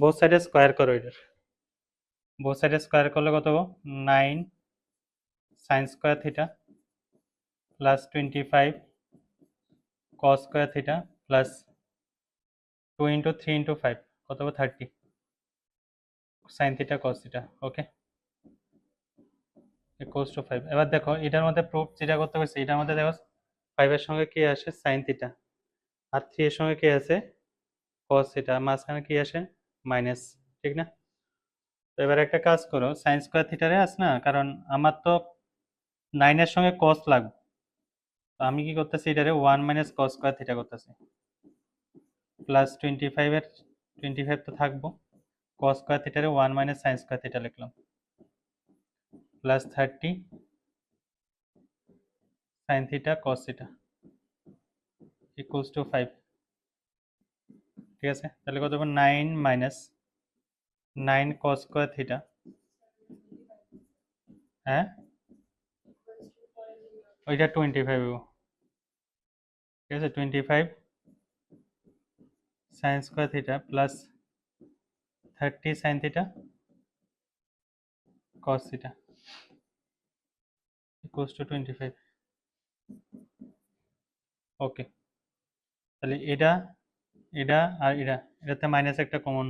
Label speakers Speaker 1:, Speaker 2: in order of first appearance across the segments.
Speaker 1: Both সাইডে square করো এটার, বোথ সাইডে স্কোয়ার করলে কত হবো 9 সাইন স্কোয়ার থিটা প্লাস 25 কস square theta plus 2 into 3 into 5 কত হবে 30 sine theta cos theta. Okay, equals to 5। এবার দেখো এটার মধ্যে প্রুফ যেটা করতে পারছি, এটার মধ্যে দেখো 5 এর সঙ্গে কি আসে সাইন থিটা, আর 3 এর সঙ্গে কি আছে কস থিটা, মাঝখানে কি আসে মাইনাস, ঠিক না? তো এবার একটা কাজ করো, সাইন স্কোয়ার থিটারে আস না, কারণ আমার তো 9 এর সঙ্গে কস লাগবে, তো আমি কি করতেছি এটারে 1 মাইনাস কস স্কোয়ার থিটা করতেছি, প্লাস 25 এর 25 তো থাকবো, কস স্কোয়ার থিটারে 1 মাইনাস সাইন স্কোয়ার থিটা লিখলাম, plus 30 sine theta cos theta equals to 5। ঠিক আছে, তাহলে কত হবে 9 মাইনাস 9 কস স্কোয়ার থিটা, হ্যাঁ ওইটা 25 হবো, ঠিক আছে 25 sign square theta plus 30 sine theta cos theta equals two 25। ওকে, তাহলে এটা এটা আর এটাতে মাইনাস একটা কমন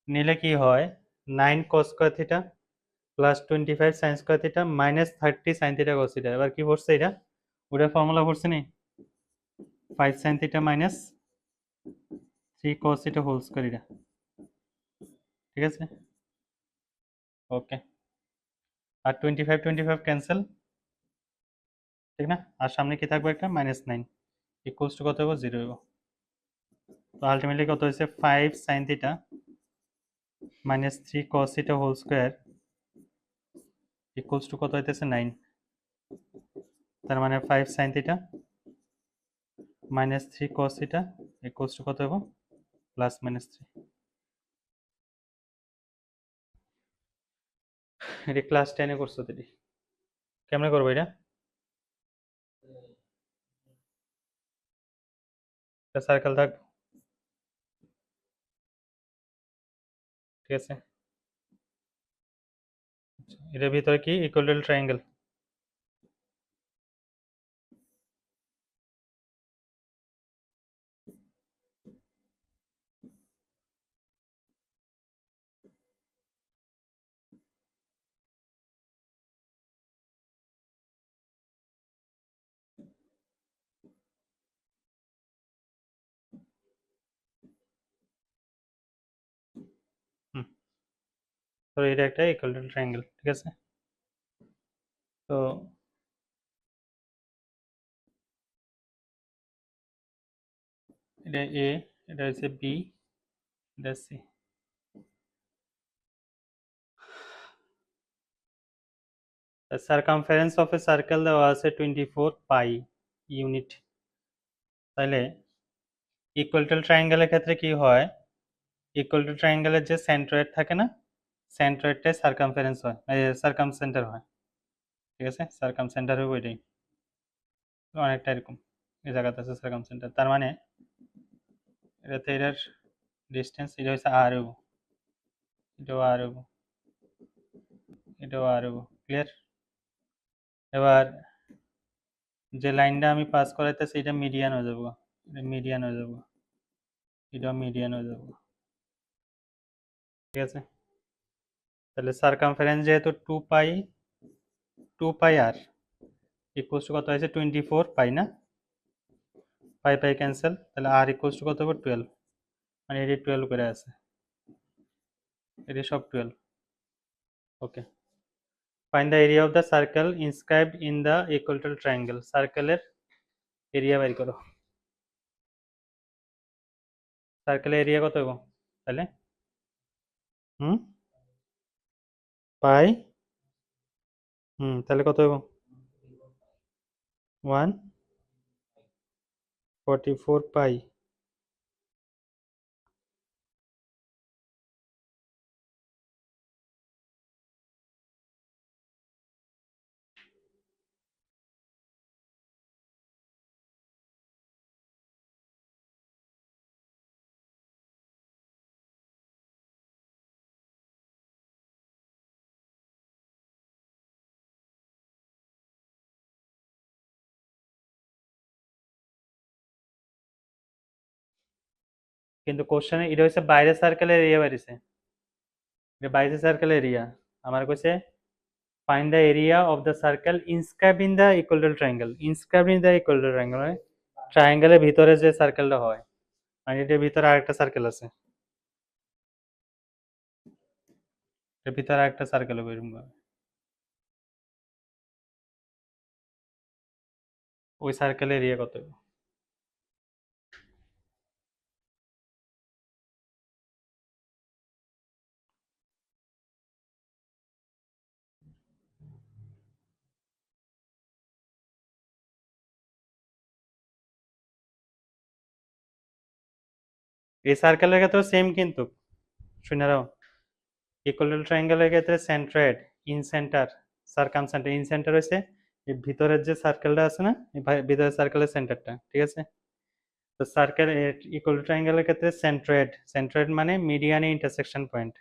Speaker 1: নিলে কি হয় 9 cos square theta plus 25 sin square theta minus 30 sin theta cos theta. এবার কি পড়ছে এটা, ওটার ফর্মুলা পড়ছে নি 5 sin theta minus 3 cos theta whole square, এটা ঠিক আছে। ওকে, আর 25 ক্যান্সেল, ঠিক না, আর সামনে কি থাকবে একটা -9 ইকুয়ালস টু কত হবে 0 হবে। তো আলটিমেটলি কত হয়েছে 5 sin theta minus 3 cos theta whole square equals to কত হইতেছে 9, তার মানে 5 sin theta minus 3 cos theta equals to কত হবে প্লাস -3। এটা ক্লাস 10 এ করছো দিদি, কেমনে করবো এটা, একটা সার্কেল থাকবে, ঠিক আছে, এটার ভিতরে কি ইকুয়াল ট্রায়াঙ্গেল, হুম, তো এটা একটা ইকুয়াল ট্রায়াঙ্গেল, ঠিক আছে। তো এটা এ, এটা হচ্ছে বি, এটা C. Circumference of a circle দেওয়া আছে 24 পাই ইউনিট। তাহলে ইকুয়াল ট্রায়াঙ্গেলের ক্ষেত্রে কি হয়, ইকুয়াল টু ট্রায়াঙ্গেলের যে সেন্ট্রয়েড থাকে না, সেন্ট্রয়েডটাই সারকামফারেন্স হয়, সারকাম সেন্টার হয়, ঠিক আছে, সারকাম সেন্টার হবে ওইটাই, অনেকটা এরকম এই জায়গাতে আছে সারকাম সেন্টার, তার মানে এটাতে এটার ডিস্টেন্স এটা হচ্ছে আর হবো, এটাও আর হবো, এটাও আর হবো, ক্লিয়ার। এবার যে লাইনটা আমি পাস করাইতেছি এটা মিডিয়ান হয়ে যাবো, এটা মিডিয়ান হয়ে যাবো, এটাও মিডিয়ান হয়ে যাবো, ঠিক আছে। তাহলে সারকামফারেন্স যেহেতু 2 পাই আর ইকুয়ালস টু কত হয়েছে 24 পাই না, পাই পাই ক্যান্সেল, তাহলে আর ইকুয়ালস টু কত হবে 12, মানে এটি 12 করে আছে, এটি সব 12। Okay, find the area of the circle inscribed in the equal triangle, সার্কেলের এরিয়া বের করো, সার্কেলের এরিয়া কত হবে তাহলে, হুম পাই, তাহলে কত হবে 144 পাই কিন্তু কোশ্চেনে এটা হচ্ছে বাইরে সার্কেলের এরিয়া বাইরেছে, এটা বাইরে সার্কেল এরিয়া। আমার কইছে find the area of the circle inscribe in the equal triangle. Inscribe in the equal triangle মানে ট্রায়াঙ্গেলের ভিতরে যে সার্কেলটা হয়, মানে এটার ভিতরে আরেকটা সার্কেল আছে, এর ভিতরে আরেকটা সার্কেল হবে এরকম ভাবে। ওই সার্কেলের এরিয়া কত হবে? এই সার্কেলের ক্ষেত্রে সেম কিন্তু শুনে রাও, ইকুয়াল ট্রায়াঙ্গেলের ক্ষেত্রে centroid, in centre, circum centre. In centre হচ্ছে এই ভিতরের যে সার্কেলটা আছে না, এই ভিতরের সার্কেলের সেন্টারটা, ঠিক আছে? তো সার্কেল ইকুয়াল ট্রায়াঙ্গেলের ক্ষেত্রে সেন্ট্রয়েড, সেন্ট্রয়েড মানে মিডিয়ানে intersection point.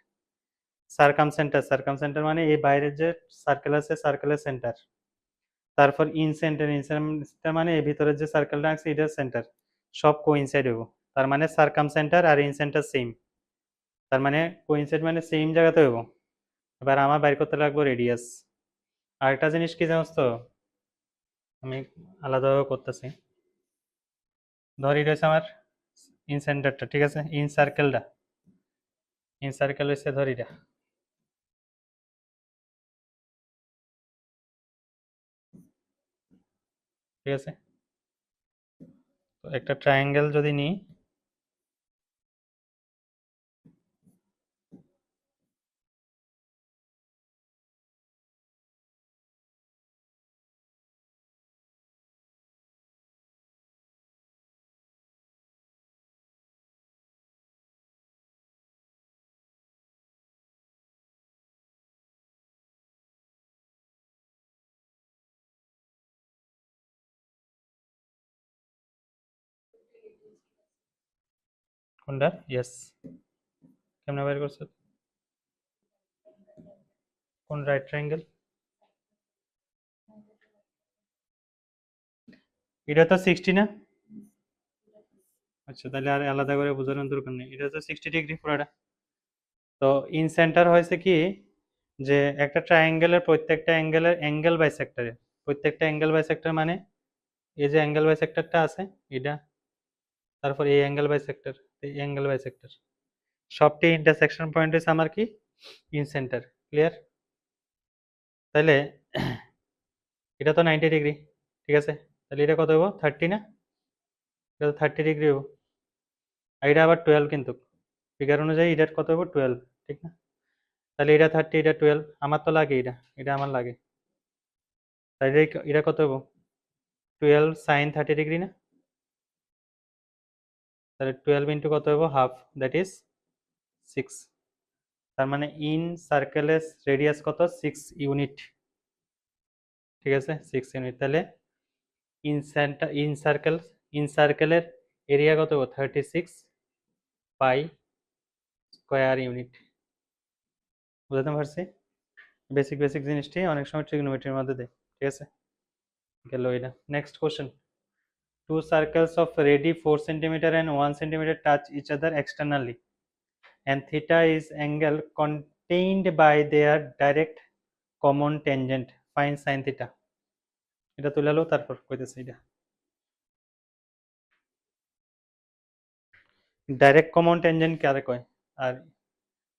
Speaker 1: Circumcentre, circumcentre মানে এই বাইরের যে সার্কেল আছে সার্কেলের সেন্টার। তারপর ইন সেন্টার, ইন সেন্টার মানে এই ভিতরের যে সার্কেলটা আছে এটার সেন্টার। সব কোইনসাইড হইব, তার মানে সার্কাম সেন্টার আর ইন সেন্টার সেম, তার মানে কোইনসাইড মানে সেম জায়গাতে হইব। এবার আমার বাইর করতে লাগবে রেডিয়াস। আরেকটা জিনিস কি জানোস তো, আমি আলাদাভাবে করতেছি। ধর এটা হচ্ছে আমার ইন সেন্টারটা, ঠিক আছে? ইন সার্কেলটা, ইন সার্কেল হচ্ছে ধর এটা, ঠিক আছে? তো একটা ট্রায়াঙ্গেল যদি নিই, কোনটা? ইয়েস। কেমনে বের করছো? কোন রাইট ট্রায়াঙ্গেল? এটা তো 60 না? আচ্ছা, তাহলে আর আলাদা করে বোঝানোর দরকার নেই, এটা তো 60 ডিগ্রি পুরোটা। তো ইন সেন্টার হয়েছে কি, যে একটা ট্রায়াঙ্গেলের প্রত্যেকটা অ্যাঙ্গেলের অ্যাঙ্গেল বাইসেক্টরে, প্রত্যেকটা অ্যাঙ্গেল বাইসেক্টর মানে এই যে অ্যাঙ্গেল বাইসেক্টরটা আছে এটা, তারপর এই অ্যাঙ্গেল বাইসেক্টর, এই অ্যাঙ্গেল বাইসেক্টর, সবটি ইন্টারসেকশন পয়েন্ট হচ্ছে আমার কি, ইন সেন্টার। ক্লিয়ার? তাহলে এটা তো 90 ডিগ্রি, ঠিক আছে? তাহলে এটা কত হবো? 30 না? এটা তো 30 ডিগ্রি হবো। আর এটা আবার 12 কিন্তু, ফিগার অনুযায়ী এটার কত হবো? 12, ঠিক না? তাহলে এটা 30, এটা 12, আমার তো লাগে এটা, এটা আমার লাগে। তাহলে এটা কত হবো? 12 সাইন 30 ডিগ্রি না? তাহলে 12 ইন্টু কত হবো? Half, that is 6। তার মানে ইন সার্কেলের রেডিয়াস কত? 6 ইউনিট, ঠিক আছে? 6 ইউনিট। তাহলে ইন সেন্টার, ইন সার্কেলের এরিয়া কত হবো? 36 পাই স্কোয়ার ইউনিট। বুঝতে পারছি? বেসিক বেসিক জিনিসটি অনেক সময় ট্রিগনোমেট্রির মধ্যে দেয়, ঠিক আছে? গেল এটা। Next question, two circles of radii 4 centimeter and 1 centimeter touch each other externally and theta is angle contained by their direct common tangent, find sin theta। এটা তুলে লো, তারপর কইতেছে এটা ডাইরেক্ট কমন ট্যানজেন্ট কারে কয় আর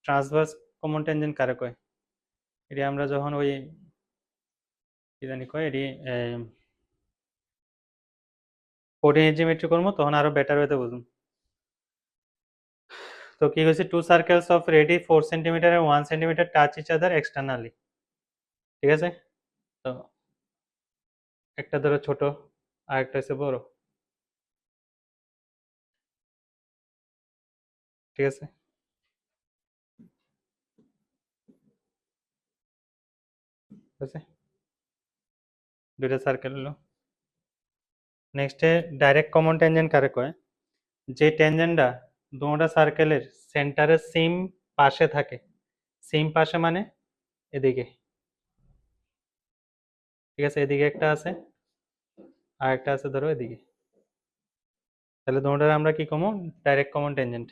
Speaker 1: ট্রান্সভার্স কমন ট্যানজেন্ট কারে কয়। এটা আমরা যখন ওই কি জানি কয় এটি কোঅর্ডিনেট জিওমেট্রি করবো তখন আরো বেটার হইতে বুঝুন। তো কি হয়েছে, two circles of radii 4 centimetre and 1 centimetre touch each other externally, ঠিক আছে? তো একটা ধরো ছোট আর একটা হচ্ছে বড়, ঠিক আছে? ঠিক আছে, দুইটা সার্কেল হলো। নেক্সটে ডাইরেক্ট কমন ট্যানজেন্ট কারে কয়, যে ট্যানজেন্টটা দুটা সার্কেলের সেন্টারের সেম পাশে থাকে। সেম পাশে মানে এদিকে, ঠিক আছে? এদিকে একটা আছে আর একটা আছে ধরো এদিকে, তাহলে দুটোর আমরা কি কমন, ডাইরেক্ট কমন টেনজেন্ট।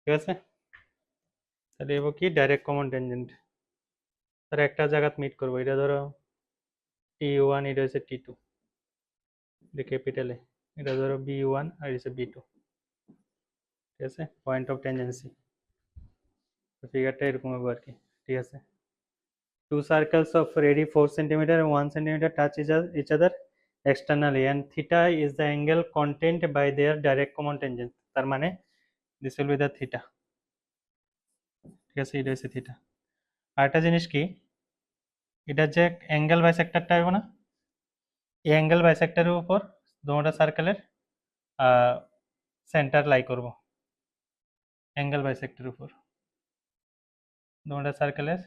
Speaker 1: ঠিক আছে, তাহলে এবার কি ডাইরেক্ট কমন টেনজেন্ট। তাহলে একটা জায়গাত মিট করবো, এটা ধরো T1, এটা হচ্ছে T2, এটা ক্যাপিটালে, এটা ধরো B1 আর এটা B2। ঠিক আছে, পয়েন্ট অফ টেনজেন্সি, ফিগারটা এরকম হবে আর কি। ঠিক আছে, two circles of radius 4 centimeter and 1 centimeter touch each other externally and theta is the angle contained by their direct common tangent, তার মানে this will be the theta। ঠিক আছে, এটা হচ্ছে থিটা। আরেকটা জিনিস কি, এটা যে অ্যাঙ্গেল বাইসেক্টরটা হবে না, এই অ্যাঙ্গেল বাইসেক্টরের উপর দুটো সার্কেলের সেন্টার লাই করব, অ্যাঙ্গেল বাইসেক্টরের উপর দুটো সার্কেলের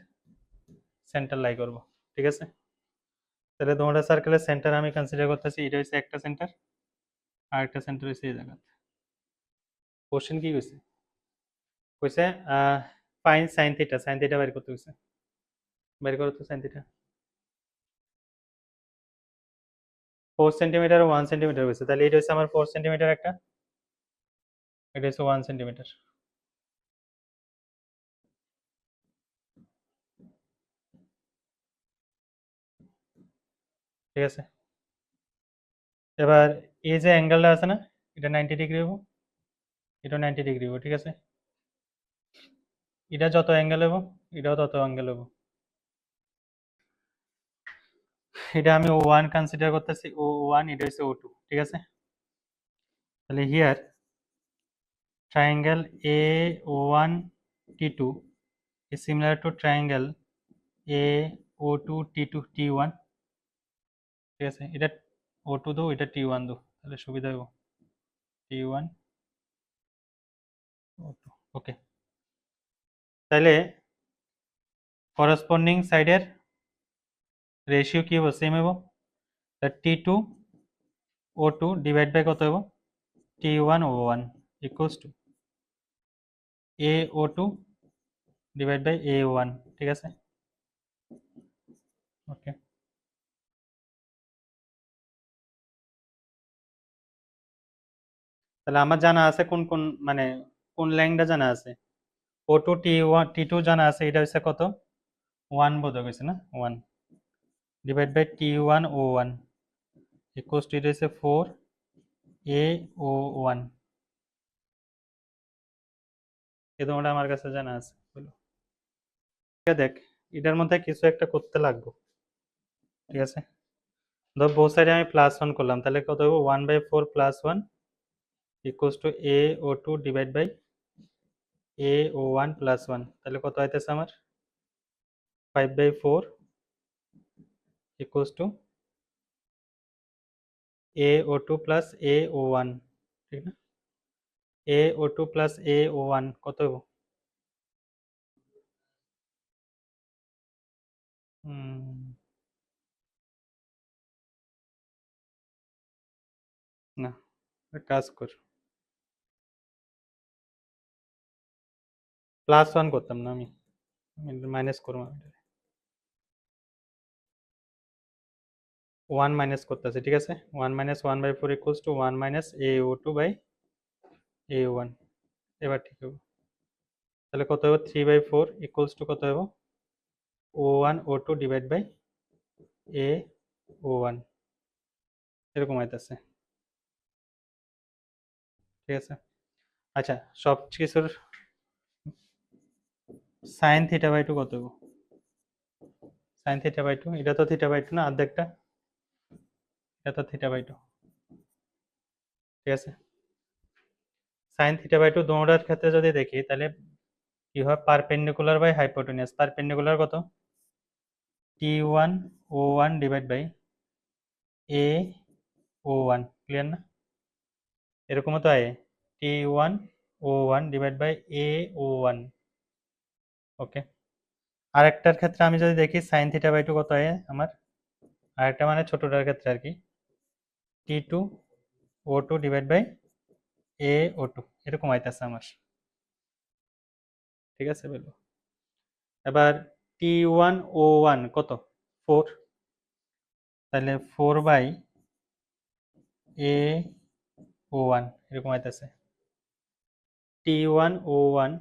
Speaker 1: সেন্টার লাই করব। ঠিক আছে, তাহলে দুটো সার্কেলের সেন্টার আমি কনসিডার করতেছি, এটা হচ্ছে একটা সেন্টার আর একটা সেন্টার হচ্ছে এই জায়গা। কোশ্চেন কি হয়েছে, কইছে fine sine theta, sine theta বের করতে হইছে, বের করো তো সাইন থিটা। 4 সেন্টিমিটার ও 1 সেন্টিমিটার হয়েছে, তাহলে এটা হচ্ছে আমার 4 সেন্টিমিটার একটা, এটা হচ্ছে 1 সেন্টিমিটার। ঠিক আছে, এবার এই যে অ্যাঙ্গেলটা আছে না, এটা 90 ডিগ্রি হবো, এটা 90 ডিগ্রি হবো। ঠিক আছে, এটা যত অ্যাঙ্গেল হবো এটাও তত অ্যাঙ্গেল হবো। এটা আমি O1 কনসিডার করতেছি, O1, এটা হচ্ছে O2। ঠিক আছে, তাহলে here triangle A01 T2 is similar to triangle AO2 T2 T1। ঠিক আছে, এটা O2 দো, এটা T1 দো, তাহলে সুবিধা হবো T1 O2। ওকে, তাহলে করসপন্ডিং সাইডের রেশিও কি হবো, সেম হবো। T2 O2 ডিভাইড বাই কত হবো, T1 O1 equals to AO2 divide by A1। ঠিক আছে, ওকে। তাহলে আমার জানা আছে কোন কোন, মানে কোন লাইনটা জানা আছে, O2 T1 T2 জানা আছে, এটা হচ্ছে কত 1 বোধ হয়েছে না, 1 divide by T1 O1 equals to, এটা হচ্ছে 4 AO1। এই তোমাটা আমার কাছে জানা আছে, বলো। দেখ, এটার মধ্যে কিছু একটা করতে লাগবে। ঠিক আছে, ধর বোথ সাইডে আমি +1 করলাম, তাহলে কত হবে 1/4 +1 equals to AO2 divide by AO1 +1, তাহলে কত হইতেছে আমার 5/4 equals to AO2 plus AO1। ঠিক না, AO2 প্লাস AO1 কত হইব, না কাজ কর, +1 করতাম না আমি, মাইনাস করবো, 1 মাইনাস করতেছি। ঠিক আছে, 1 মাইনাস 1/4 ইকুয়ালস টু 1 মাইনাস AO2 বাই AO1। এবার ঠিক হবে, তাহলে কত হবে 3/4 ইকুয়ালস টু কত হবে O1 O2 divide by AO1, এরকম আইতেছে। ঠিক আছে, আচ্ছা সব কিছুর সাইন থিটা বাই 2 কত হবে, সাইন থিটা বাই 2, এটা তো থিটা বাই 2 না, অর্ধেকটা, এটা তো থিটা বাই 2। ঠিক আছে, সাইন থিটা বাই 2 দুটোটার ক্ষেত্রে যদি দেখি, তাহলে কি হয়, পারপেন্ডিকুলার বাই হাইপোটেনিয়াস। পারপেন্ডিকুলার কত, T1 O1 divide by O1 clear না? এরকমও তো আয় T1 O1 divide by AO1 ওকে। আরেকটার ক্ষেত্রে আমি যদি দেখি সাইন থিটা বাই 2 কত আয় আমার, আরেকটা মানে ছোটটার ক্ষেত্রে আর কি, T2 O2 divide by AO2 এরকম আইতেছে আমার, ঠিক আছে বলবো। এবার T1 O1 কত 4, তাহলে 4 বাই AO1 এরকম আইতেছে, T1 O1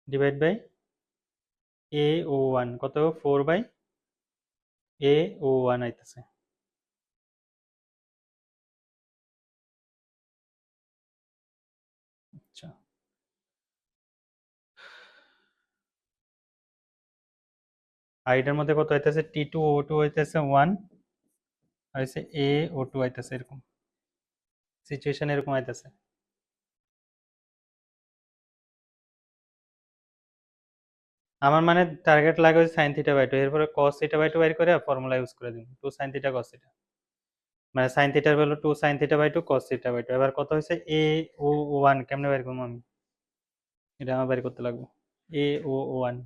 Speaker 1: divide by AO1 কত 4 বাই AO1 আইতেছে। আচ্ছা আর এটার মধ্যে কত হইতেছে T2O2 হইতেছে 1 আর হচ্ছে AO2 হইতেছে, এরকম সিচুয়েশন এরকম হইতেছে। আমার মানে টার্গেট লাগে হচ্ছে সাইন থিটা বাই 2, এরপরে cos থিটা বাই 2 বাইর করে ফর্মুলা ইউজ করে দিব 2 sin থিটা cos থিটা, মানে সাইন থিটার value 2 sin theta by 2 cos theta by 2। এবার কত হইছে AO1 কেমনে বের করব আমি, এটা আমার বের করতে লাগবে AO1।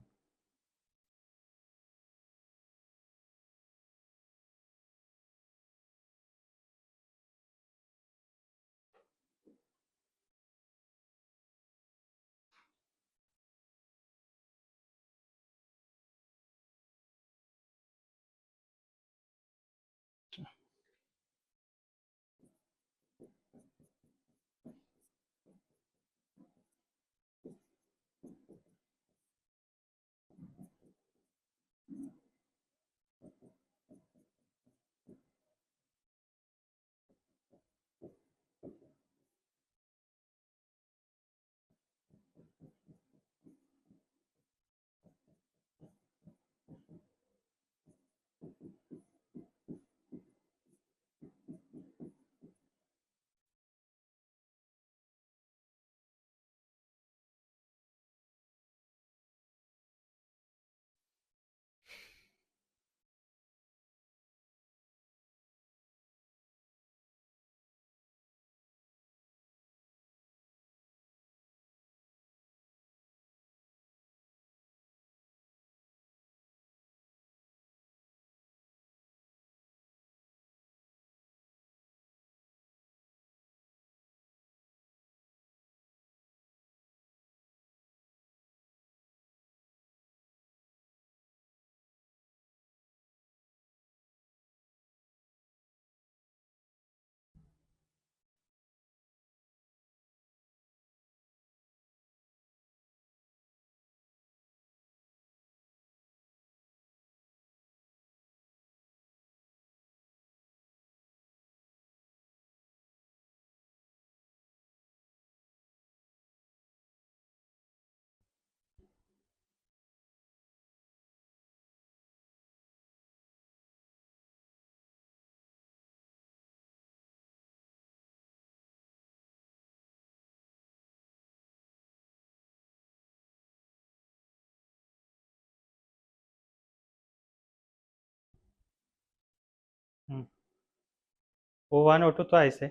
Speaker 1: O1 O2 তো আইছে,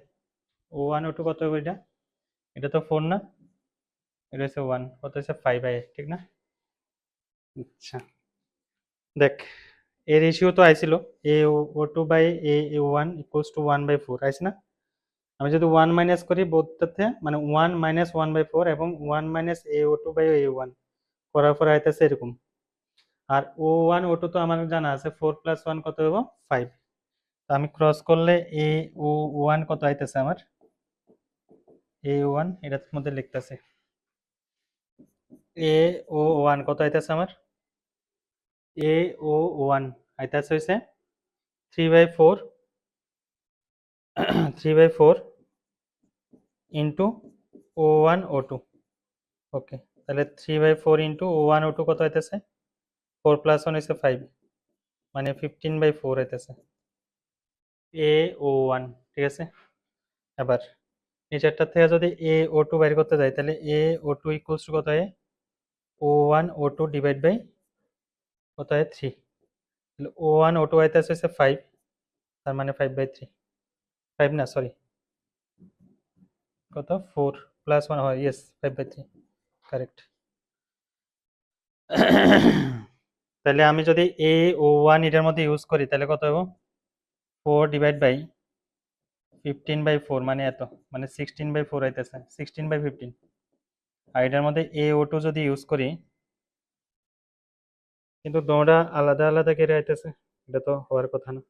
Speaker 1: O1 O2 কত হবে এটা, এটা তো 4 না, এটা হচ্ছে 1, কত হচ্ছে 5 বাই 8 ঠিক না? আচ্ছা দেখ এর রেশিও তো আইছিল AO2 by AO1 equals to 1 by 4 আইছে না? আমি যদি 1 মাইনাস করি বোথটাতে, মানে 1 মাইনাস 1 বাই 4 এবং 1 মাইনাস AO2 বাই AO1 করার পর আইতেছে এরকম। আর O1 O2 তো আমার জানা আছে 4 প্লাস 1 কত হবে 5, তো আমি ক্রস করলে AO1 কত আইতেছে আমার, AO1 এটার মধ্যে লিখতেছে AO1 কত আইতেছে আমার, AO1 আইতেছে হইছে 3 by 4 3 by 4 into O1 O2 ওকে, তাহলে 3 বাই 4 ইন্টু O1 O2 কত হইতেছে 4 প্লাস 1 হইছে 5, মানে 15 বাই 4 হইতেছে AO1 ঠিক আছে। এবার নিচেরটা থেকে যদি AO2 বাইর করতে যাই তাহলে AO2 ইকুয়ালস টু কত হয় O1 O2 ডিভাইড বাই কত হয় 3, তাহলে O1 O2 আইতেছে হচ্ছে 5, তার মানে 5 বাই 3 5 না, সরি, কত 4 প্লাস 1 হয়, ইয়েস 5/3, কারেক্ট। তাহলে আমি যদি এ ও 1 এটার মধ্যে ইউজ করি তাহলে কত হবে? 4 ডিভাইড বাই 15/4 মানে এত, মানে 16/4 আইতেছে, 16/15। আর এটার মধ্যে এ ও 2 যদি ইউজ করি, কিন্তু দুটোটা আলাদা আলাদা কেটে আইতেছে, এটা তো হওয়ার কথা না,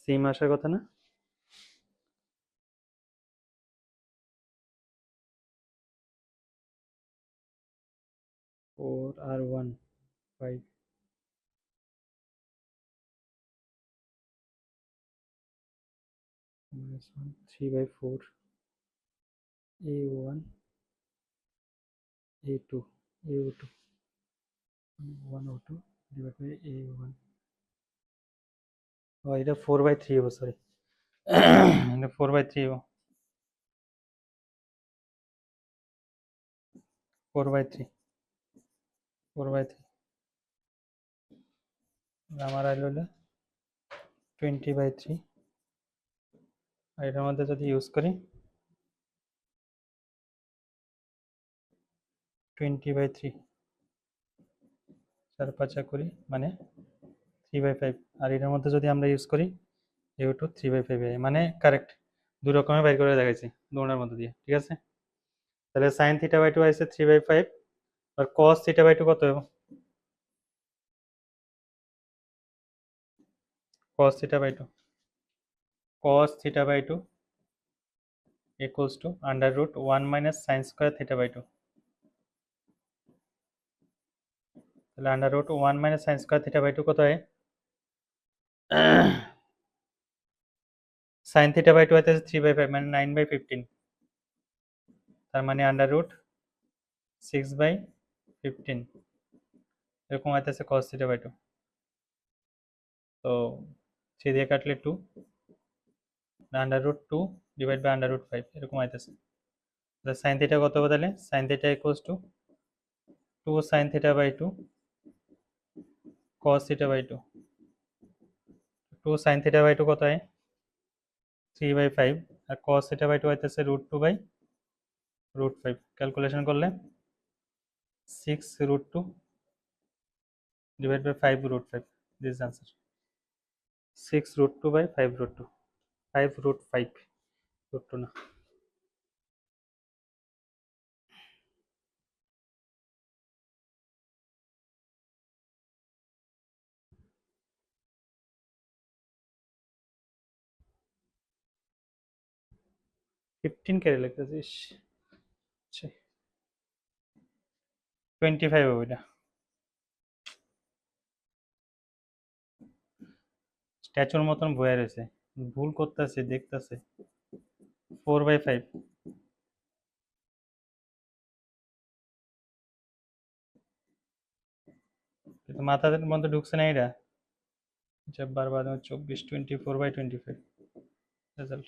Speaker 1: সেম আসার কথা না। 4 আর 1 5, -1 3/4 a1 a2 a2 102 divide by a1, ও এটা 4/3 হবো, সরি, এটা 4/3 হবো, 4/3 4/3 আমার আইল হলো 20/3। আর এটার মধ্যে যদি ইউজ করি 20/3, 4 5 করি মানে 3/5। আর এটার মধ্যে যদি আমরা ইউজ করি a2 3/5, মানে কারেক্ট, দুই রকমের বাইর করে দেখাইছি দুটার মধ্যে দিয়ে, ঠিক আছে। তাহলে সাইন থিটা বাই 2 আছে 3/5, আর কস থিটা বাই 2 কত হবে? cos theta by 2 cos theta by 2 equals to under root 1 minus sin square theta by 2। তাহলে under root 1 minus sin square theta by 2 কত হয়? sin theta by 2 হইতেছে 3/5 মানে 9/15, তার মানে under root 6/15 এরকম হইতেছে cos theta by 2। তো 3 দিয়ে কাটলে 2, under root 2 divide by under root 5 এরকম হইতেছে। তাহলে sin theta কত হবে? তাহলে sin theta equals to 2 sin theta by 2 cos theta by 2, 2 sin theta by 2 কত হয়? 3/5, আর cos theta by 2 হইতেছে √2/√5, ক্যালকুলেশন করলে 6√2 divide by 5√5, this is answer. 6√2/5√2, 5√5, √2 না। ফিফটিন কেড়ে লিখতেছিস, 25 হবে এটা, স্ট্যাচুর মতন বয়ে রয়েছে, ভুল করতেছে, দেখতেছে 4/5। কিন্তু মাথার মধ্যে ঢুকছে না এটা, বারবার 24 24/25 রেজাল্ট।